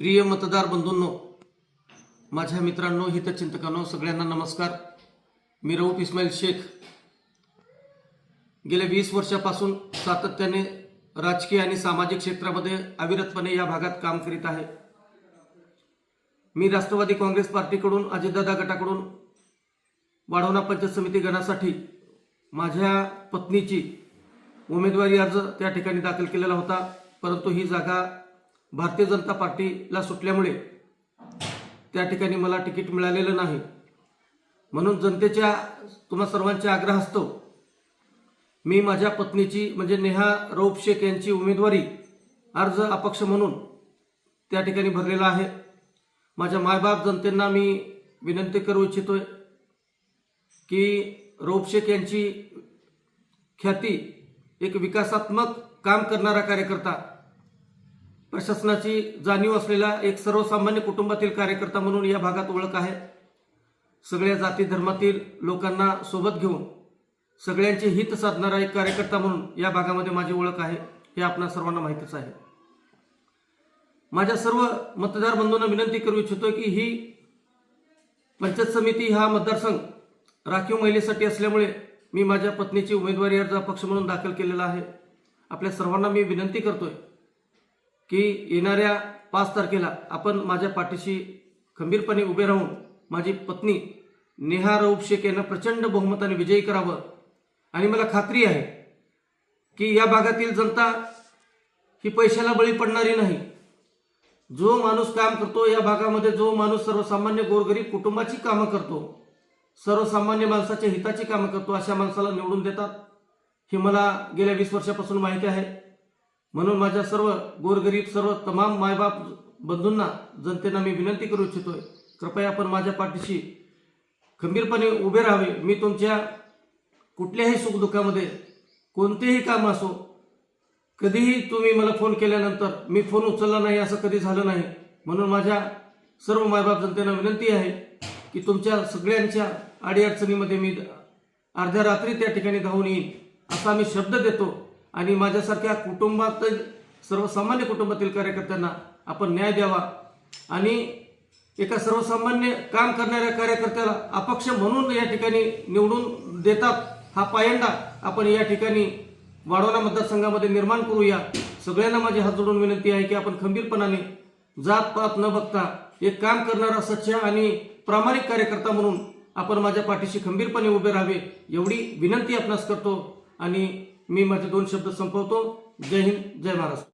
प्रिय मतदार बंधूंनो, माझ्या मित्रांनो, हितचिंतकांनो, सगळ्यांना नमस्कार। मी रऊफ इस्माईल शेख गेल्या 20 वर्षापासून सातत्याने राजकीय आणि सामाजिक क्षेत्रामध्ये अविरतपणे या भागात काम करीत आहे। मी राष्ट्रवादी काँग्रेस पार्टीकडून अजितदादा गटाकडून वाढवणा पंचायत समिती गणासाठी माझ्या पत्नीची उमेदवारी अर्ज त्या ठिकाणी दाखल केलेला होता, परंतु ही जागा भारतीय जनता पार्टीला सुटल्यामुळे त्या ठिकाणी मला तिकीट मिळालेलं नाही। म्हणून जनतेच्या तुम्हा सर्वांच्या आग्रहास्तव मी माझ्या पत्नीची म्हणजे नेहा रऊफ शेख यांची उमेदवारी अर्ज अपक्ष म्हणून त्या ठिकाणी भरलेला आहे। माझ्या मायबाप जनतेंना मी विनंती करू इच्छितोय की रऊफ शेख यांची ख्याती एक विकासात्मक काम करणारा कार्यकर्ता, प्रशासनाची जाणीव असलेला एक सर्वसामान्य कुटुंबातील कार्यकर्ता म्हणून या भागात ओळख आहे। सगळ्या जाती धर्मातील लोकांना सोबत घेऊन सगळ्यांचे हित साधणारा एक कार्यकर्ता म्हणून या भागामध्ये माझी ओळख आहे, हे आपणा सर्वांना माहितीच आहे। माझ्या सर्व मतदार बंधूंना विनंती करू इच्छितो की ही पंचायत समिती हा मतदारसंघ राखीव महिलेसाठी असल्यामुळे मी माझ्या पत्नीची उमेदवारी अर्ज अपक्ष म्हणून दाखल केलेला आहे। आपल्या सर्वांना मी विनंती करतोय की येणाऱ्या 5 तारखेला आपण माझ्या पाठीशी खंबीरपणे उभे राहून माझी पत्नी नेहा रऊफ शेख यांना प्रचंड बहुमताने विजयी करावं। आणि मला खात्री आहे की या भागातील जनता ही पैशाला बळी पडणारी नाही। जो माणूस काम करतो या भागामध्ये, जो माणूस सर्वसामान्य गोरगरीब कुटुंबाची कामं करतो, सर्वसामान्य माणसाच्या हिताची कामं करतो, अशा माणसाला निवडून देतात, ही मला गेल्या 20 वर्षापासून माहिती आहे। म्हणून माझ्या सर्व गोरगरीब सर्व तमाम मायबाप बंधूंना, जनतेला मी विनंती करू इच्छितोय, कृपया आपण माझ्या पाठीशी खंबीरपणे उभे राहावे। मी तुमच्या कुठल्याही सुखदुःखामध्ये कोणतेही काम असो, कधीही तुम्ही मला फोन केल्यानंतर मी फोन उचलला नाही असं कधी झालं नाही। म्हणून माझ्या सर्व मायबाप जनतेला विनंती आहे की तुमच्या सगळ्यांच्या अडीअडचणीमध्ये मी अर्ध्या रात्री त्या ठिकाणी धावून येईन असा मी शब्द देतो। आणि माझ्यासारख्या कुटुंबातील सर्वसामान्य कुटुंबातील कार्यकर्त्यांना आपण न्याय द्यावा आणि एका सर्वसामान्य काम करणाऱ्या कार्यकर्त्याला अपक्ष म्हणून या ठिकाणी निवडून देतात, हा पायंडा आपण या ठिकाणी वाढवणा मतदारसंघामध्ये निर्माण करूया। सगळ्यांना माझी हात जोडून विनंती आहे की आपण खंबीरपणाने जात पात न बघता एक काम करणारा सच्चा आणि प्रामाणिक कार्यकर्ता म्हणून आपण माझ्या पाठीशी खंबीरपणे उभे राहावे, एवढी विनंती आपणास करतो आणि मी माझे 2 शब्द संपवतो। जय हिंद, जय महाराष्ट्र।